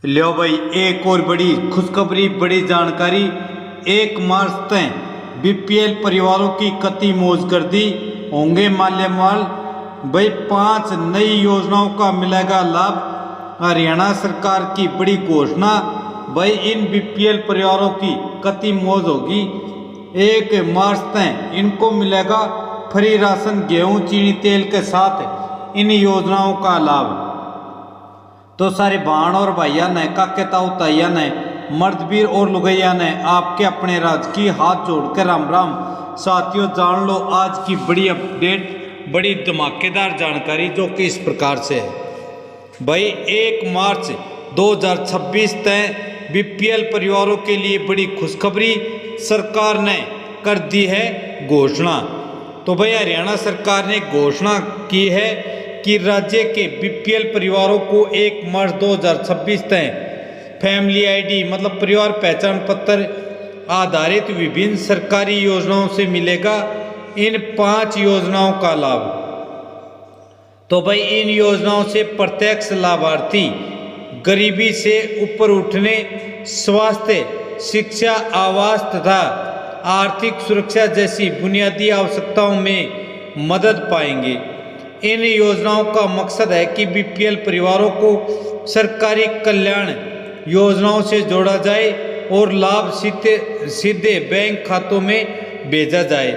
लो भाई, एक और बड़ी खुशखबरी, बड़ी जानकारी। 1 मार्च तक बीपीएल परिवारों की कती मौज कर दी, होंगे माल्यामाल। भाई 5 नई योजनाओं का मिलेगा लाभ। हरियाणा सरकार की बड़ी घोषणा। भाई इन बीपीएल परिवारों की कती मौज होगी। 1 मार्च तक इनको मिलेगा फ्री राशन, गेहूं, चीनी, तेल के साथ इन योजनाओं का लाभ। तो सारे बहन और भाइया ने, काके ताऊ ताइया ने, मर्दवीर और लुगैया ने आपके अपने राज की हाथ जोड़कर राम राम। साथियों, जान लो आज की बड़ी अपडेट, बड़ी धमाकेदार जानकारी, जो कि इस प्रकार से है। भाई 1 मार्च 2026 तक बीपीएल परिवारों के लिए बड़ी खुशखबरी, सरकार ने कर दी है घोषणा। तो भाई हरियाणा सरकार ने घोषणा की है कि राज्य के बीपीएल परिवारों को 1 मार्च 2026 तक फैमिली आईडी मतलब परिवार पहचान पत्र आधारित विभिन्न सरकारी योजनाओं से मिलेगा इन 5 योजनाओं का लाभ। तो भाई इन योजनाओं से प्रत्यक्ष लाभार्थी गरीबी से ऊपर उठने, स्वास्थ्य, शिक्षा, आवास तथा आर्थिक सुरक्षा जैसी बुनियादी आवश्यकताओं में मदद पाएंगे। इन योजनाओं का मकसद है कि बीपीएल परिवारों को सरकारी कल्याण योजनाओं से जोड़ा जाए और लाभ सीधे बैंक खातों में भेजा जाए,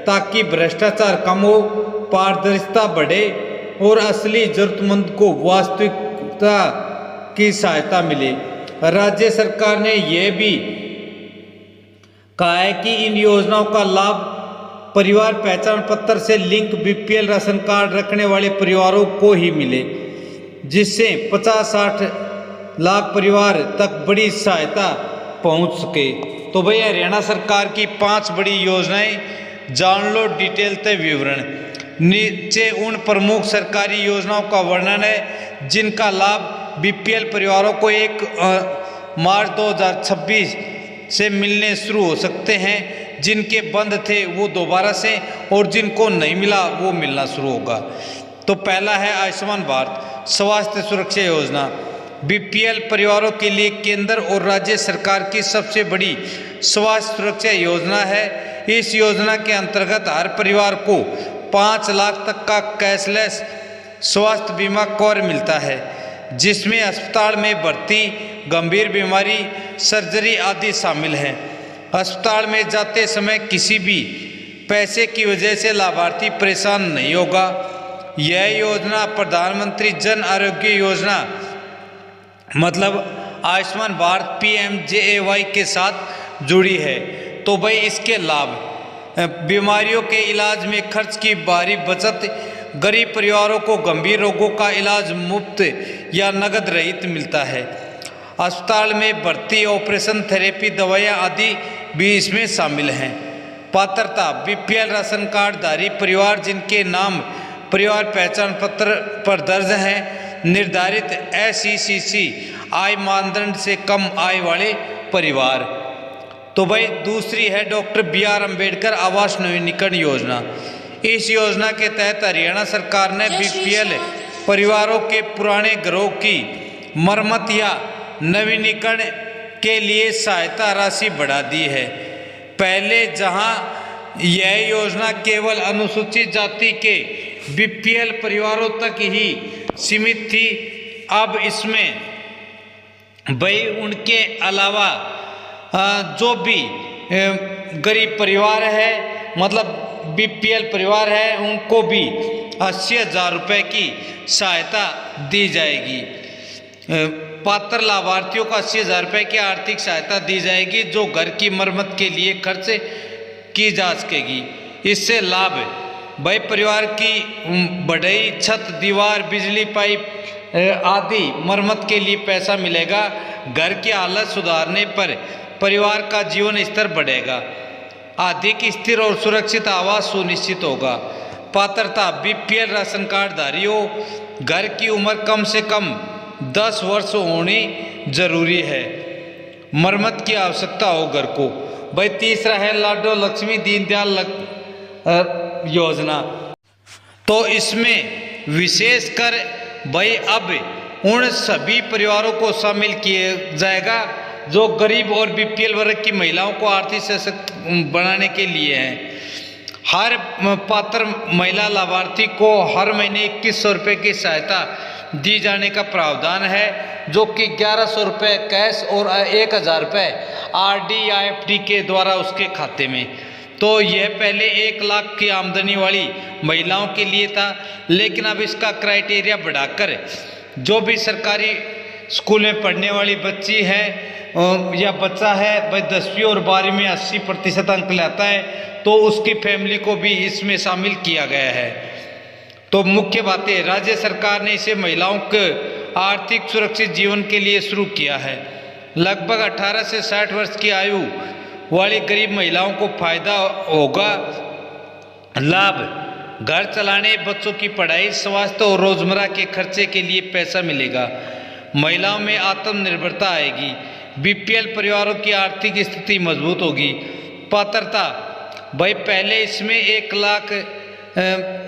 ताकि भ्रष्टाचार कम हो, पारदर्शिता बढ़े और असली जरूरतमंद को वास्तविकता की सहायता मिले। राज्य सरकार ने यह भी कहा है कि इन योजनाओं का लाभ परिवार पहचान पत्र से लिंक बीपीएल राशन कार्ड रखने वाले परिवारों को ही मिले, जिससे 50-60 लाख परिवार तक बड़ी सहायता पहुंच सके। तो भाई हरियाणा सरकार की 5 बड़ी योजनाएं जान लो डिटेल से विवरण। नीचे उन प्रमुख सरकारी योजनाओं का वर्णन है जिनका लाभ बीपीएल परिवारों को 1 मार्च 2026 से मिलने शुरू हो सकते हैं। जिनके बंद थे वो दोबारा से, और जिनको नहीं मिला वो मिलना शुरू होगा। तो पहला है आयुष्मान भारत स्वास्थ्य सुरक्षा योजना। बीपीएल परिवारों के लिए केंद्र और राज्य सरकार की सबसे बड़ी स्वास्थ्य सुरक्षा योजना है। इस योजना के अंतर्गत हर परिवार को 5 लाख तक का कैशलेस स्वास्थ्य बीमा कवर मिलता है, जिसमें अस्पताल में भर्ती, गंभीर बीमारी, सर्जरी आदि शामिल हैं। अस्पताल में जाते समय किसी भी पैसे की वजह से लाभार्थी परेशान नहीं होगा। यह योजना प्रधानमंत्री जन आरोग्य योजना मतलब आयुष्मान भारत PMJAY के साथ जुड़ी है। तो भाई इसके लाभ, बीमारियों के इलाज में खर्च की भारी बचत, गरीब परिवारों को गंभीर रोगों का इलाज मुफ्त या नकद रहित मिलता है। अस्पताल में भर्ती, ऑपरेशन, थेरेपी, दवाइयाँ आदि भी इसमें शामिल हैं। पात्रता, बीपीएल राशन कार्डधारी परिवार जिनके नाम परिवार पहचान पत्र पर दर्ज हैं, निर्धारित SECC आय मानदंड से कम आय वाले परिवार। तो भाई दूसरी है डॉक्टर BR अम्बेडकर आवास नवीनीकरण योजना। इस योजना के तहत हरियाणा सरकार ने बीपीएल परिवारों के पुराने घरों की मरम्मत या नवीनीकरण के लिए सहायता राशि बढ़ा दी है। पहले जहां यह योजना केवल अनुसूचित जाति के बीपीएल परिवारों तक ही सीमित थी, अब इसमें भाई उनके अलावा जो भी गरीब परिवार है मतलब बीपीएल परिवार है, उनको भी 80,000 रुपये की सहायता दी जाएगी। पात्र लाभार्थियों को 80,000 रुपये की आर्थिक सहायता दी जाएगी, जो घर की मरम्मत के लिए खर्च की जा सकेगी। इससे लाभ भाई परिवार की बढ़ई, छत, दीवार, बिजली पाइप आदि मरम्मत के लिए पैसा मिलेगा। घर की हालत सुधारने पर परिवार का जीवन स्तर बढ़ेगा। अधिक स्थिर और सुरक्षित आवास सुनिश्चित होगा। पात्रता, बीपीएल राशन कार्डधारियों घर की उम्र कम से कम 10 वर्ष होनी जरूरी है। मरम्मत की आवश्यकता हो घर को। भाई तीसरा है लाडो लक्ष्मी दीनदयाल योजना। तो इसमें विशेषकर भाई अब उन सभी परिवारों को शामिल किया जाएगा जो गरीब और बीपीएल वर्ग की महिलाओं को आर्थिक सशक्त बनाने के लिए हैं। हर पात्र महिला लाभार्थी को हर महीने 2100 रुपये की सहायता दी जाने का प्रावधान है, जो कि 1100 रुपये कैश और 1000 रुपये RD या FD के द्वारा उसके खाते में। तो यह पहले 1 लाख की आमदनी वाली महिलाओं के लिए था, लेकिन अब इसका क्राइटेरिया बढ़ाकर जो भी सरकारी स्कूल में पढ़ने वाली बच्ची है या बच्चा है, भाई 10वीं और 12वीं में 80% अंक लाता है, तो उसकी फैमिली को भी इसमें शामिल किया गया है। तो मुख्य बातें, राज्य सरकार ने इसे महिलाओं के आर्थिक सुरक्षित जीवन के लिए शुरू किया है। लगभग 18 से 60 वर्ष की आयु वाली गरीब महिलाओं को फायदा होगा। लाभ, घर चलाने, बच्चों की पढ़ाई, स्वास्थ्य और रोजमर्रा के खर्चे के लिए पैसा मिलेगा। महिलाओं में आत्मनिर्भरता आएगी। बीपीएल परिवारों की आर्थिक स्थिति मजबूत होगी। पात्रता, भाई पहले इसमें 1 लाख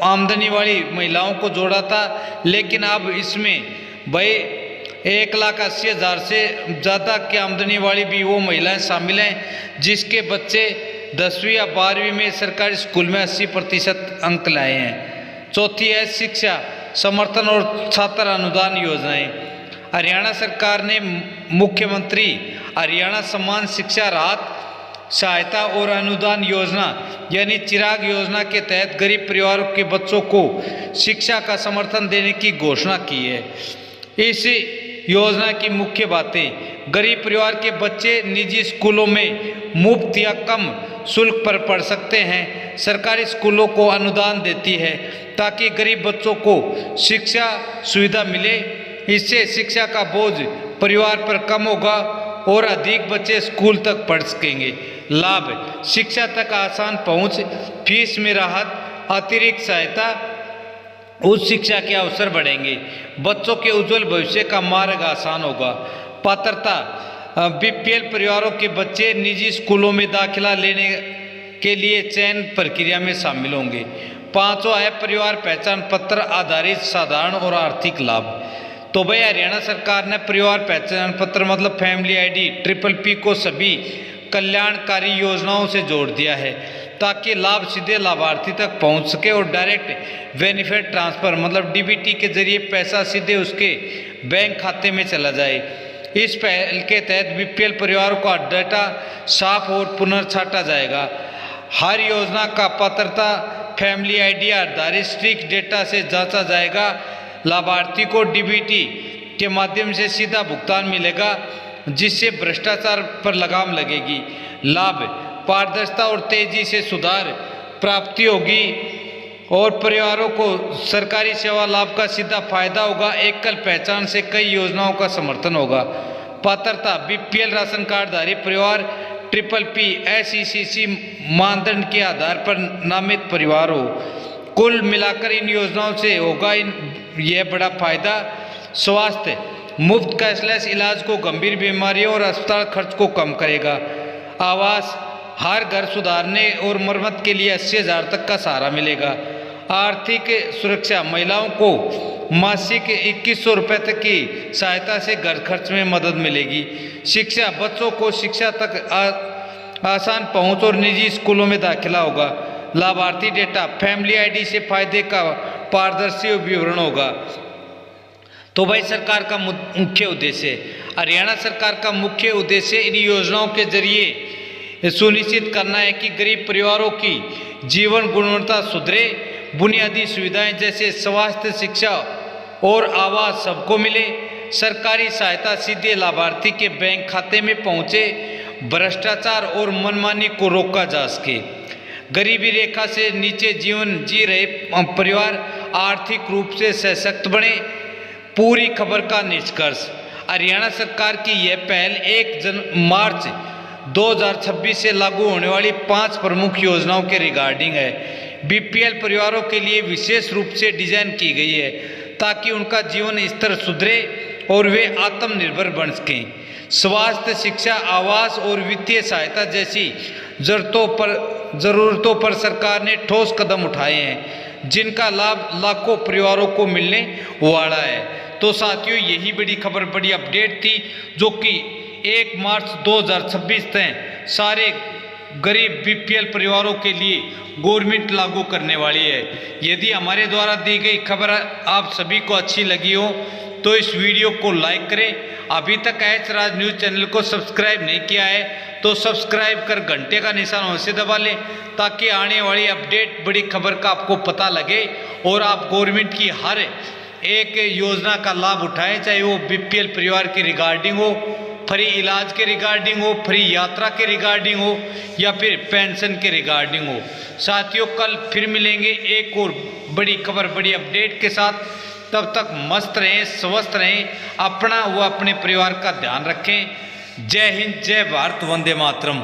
आमदनी वाली महिलाओं को जोड़ा था, लेकिन अब इसमें भाई 1,80,000 से ज़्यादा की आमदनी वाली भी वो महिलाएं शामिल हैं जिसके बच्चे 10वीं या 12वीं में सरकारी स्कूल में 80% अंक लाए हैं। चौथी है शिक्षा समर्थन और छात्र अनुदान योजनाएं। हरियाणा सरकार ने मुख्यमंत्री हरियाणा समान शिक्षा राहत सहायता और अनुदान योजना यानी चिराग योजना के तहत गरीब परिवारों के बच्चों को शिक्षा का समर्थन देने की घोषणा की है। इस योजना की मुख्य बातें, गरीब परिवार के बच्चे निजी स्कूलों में मुफ्त या कम शुल्क पर पढ़ सकते हैं। सरकारी स्कूलों को अनुदान देती है ताकि गरीब बच्चों को शिक्षा सुविधा मिले। इससे शिक्षा का बोझ परिवार पर कम होगा और अधिक बच्चे स्कूल तक पढ़ सकेंगे। लाभ, शिक्षा तक आसान पहुंच, फीस में राहत, अतिरिक्त सहायता, उच्च शिक्षा के अवसर बढ़ेंगे, बच्चों के उज्जवल भविष्य का मार्ग आसान होगा। पात्रता, बीपीएल परिवारों के बच्चे निजी स्कूलों में दाखिला लेने के लिए चयन प्रक्रिया में शामिल होंगे। 5वां है परिवार पहचान पत्र आधारित साधारण और आर्थिक लाभ। तो भाई हरियाणा सरकार ने परिवार पहचान पत्र मतलब फैमिली ID PPP को सभी कल्याणकारी योजनाओं से जोड़ दिया है ताकि लाभ सीधे लाभार्थी तक पहुंच सके और डायरेक्ट बेनिफिट ट्रांसफर मतलब DBT के जरिए पैसा सीधे उसके बैंक खाते में चला जाए। इस पहल के तहत बीपीएल परिवारों का डाटा साफ और पुनर्छाटा जाएगा। हर योजना का पात्रता फैमिली ID आधारित स्ट्रिक्ट डेटा से जांचा जाएगा। लाभार्थी को DBT के माध्यम से सीधा भुगतान मिलेगा जिससे भ्रष्टाचार पर लगाम लगेगी। लाभ, पारदर्शिता और तेजी से सुधार प्राप्ति होगी और परिवारों को सरकारी सेवा लाभ का सीधा फायदा होगा। एकल पहचान से कई योजनाओं का समर्थन होगा। पात्रता, बीपीएल राशन कार्डधारी परिवार PPP SECC मानदंड के आधार पर नामित परिवार हो। कुल मिलाकर इन योजनाओं से होगा यह बड़ा फायदा। स्वास्थ्य, मुफ्त कैशलेस इलाज को गंभीर बीमारियों और अस्पताल खर्च को कम करेगा। आवास, हर घर सुधारने और मरम्मत के लिए 80,000 तक का सहारा मिलेगा। आर्थिक सुरक्षा, महिलाओं को मासिक 2100 रुपये तक की सहायता से घर खर्च में मदद मिलेगी। शिक्षा, बच्चों को शिक्षा तक आसान पहुंच और निजी स्कूलों में दाखिला होगा। लाभार्थी डेटा, फैमिली ID से फायदे का पारदर्शी विवरण होगा। तो भाई सरकार का मुख्य उद्देश्य, हरियाणा सरकार का मुख्य उद्देश्य इन योजनाओं के जरिए सुनिश्चित करना है कि गरीब परिवारों की जीवन गुणवत्ता सुधरे, बुनियादी सुविधाएं जैसे स्वास्थ्य, शिक्षा और आवास सबको मिले, सरकारी सहायता सीधे लाभार्थी के बैंक खाते में पहुंचे, भ्रष्टाचार और मनमानी को रोका जा सके। गरीबी रेखा से नीचे जीवन जी रहे परिवार आर्थिक रूप से सशक्त बने। पूरी खबर का निष्कर्ष, हरियाणा सरकार की यह पहल 1 मार्च 2026 से लागू होने वाली 5 प्रमुख योजनाओं के रिगार्डिंग है। बीपीएल परिवारों के लिए विशेष रूप से डिजाइन की गई है ताकि उनका जीवन स्तर सुधरे और वे आत्मनिर्भर बन सकें। स्वास्थ्य, शिक्षा, आवास और वित्तीय सहायता जैसी जरूरतों पर सरकार ने ठोस कदम उठाए हैं जिनका लाभ लाखों परिवारों को मिलने वाला है। तो साथियों यही बड़ी खबर, बड़ी अपडेट थी जो कि 1 मार्च 2026 तक सारे गरीब बीपीएल परिवारों के लिए गवर्नमेंट लागू करने वाली है। यदि हमारे द्वारा दी गई खबर आप सभी को अच्छी लगी हो तो इस वीडियो को लाइक करें। अभी तक एच राज न्यूज़ चैनल को सब्सक्राइब नहीं किया है तो सब्सक्राइब कर घंटे का निशान अवश्य दबा लें ताकि आने वाली अपडेट, बड़ी खबर का आपको पता लगे और आप गवर्नमेंट की हर एक योजना का लाभ उठाएं, चाहे वो बीपीएल परिवार की रिगार्डिंग हो, फ्री इलाज के रिगार्डिंग हो, फ्री यात्रा के रिगार्डिंग हो या फिर पेंशन के रिगार्डिंग हो। साथियों कल फिर मिलेंगे एक और बड़ी खबर, बड़ी अपडेट के साथ। तब तक मस्त रहें, स्वस्थ रहें, अपना व अपने परिवार का ध्यान रखें। जय हिंद, जय भारत, वंदे मातरम।